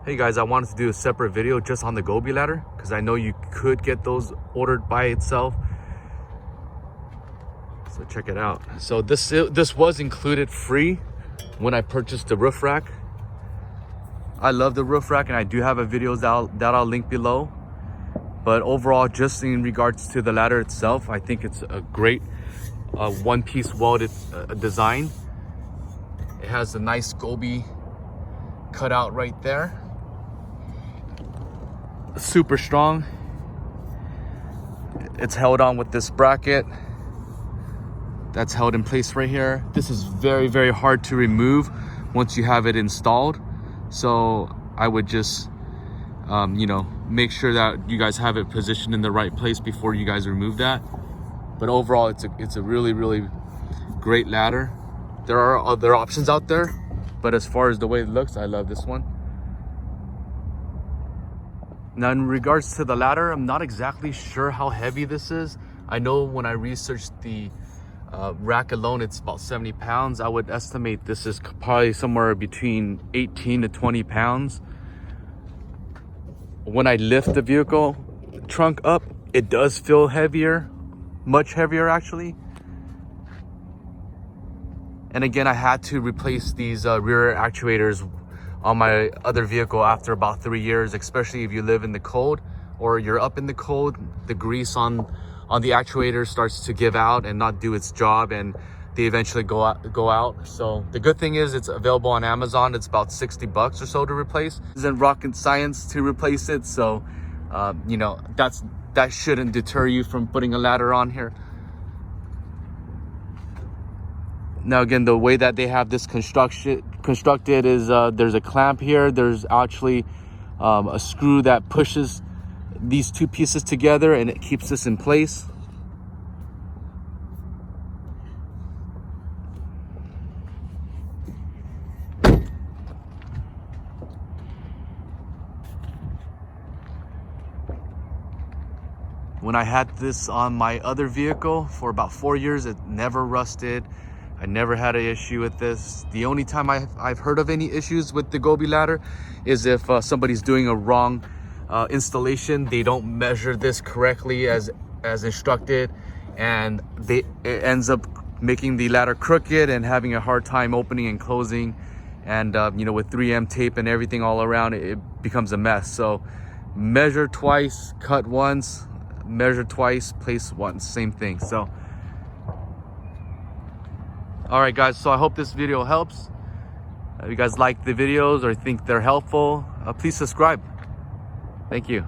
Hey guys, I wanted to do a separate video just on the Gobi ladder because I know you could get those ordered by itself. So check it out. So this was included free when I purchased the roof rack. I love the roof rack, and I do have a video that I'll link below. But overall, just in regards to the ladder itself, I think it's a great one-piece welded design. It has a nice Gobi cutout right there. Super strong. It's held on with this bracket that's held in place right here. This is very, very hard to remove once you have it installed. So I would just make sure that you guys have it positioned in the right place before you guys remove that. But overall, it's a really, really great ladder. There are other options out there, but as far as the way it looks, I love this one. Now, in regards to the ladder, I'm not exactly sure how heavy this is. I know when I researched the rack alone, it's about 70 pounds. I would estimate this is probably somewhere between 18 to 20 pounds. When I lift the vehicle trunk up, it does feel heavier, much heavier actually. And again, I had to replace these rear actuators on my other vehicle after about 3 years, especially if you live in the cold or you're up in the cold. The grease on the actuator starts to give out and not do its job, and they eventually go out. So the good thing is it's available on Amazon. It's about 60 bucks or so to replace. It isn't rocket science to replace it, so that shouldn't deter you from putting a ladder on here. Now again, the way that they have this constructed is there's a clamp here. There's actually a screw that pushes these two pieces together, and it keeps this in place. When I had this on my other vehicle for about 4 years, it never rusted. I never had an issue with this. The only time I've heard of any issues with the Gobi ladder is if somebody's doing a wrong installation. They don't measure this correctly as instructed, and it ends up making the ladder crooked and having a hard time opening and closing. And with 3M tape and everything all around, it becomes a mess. So measure twice, cut once, measure twice, place once, same thing. So all right guys, so I hope this video helps. If you guys like the videos or think they're helpful, please subscribe. Thank you.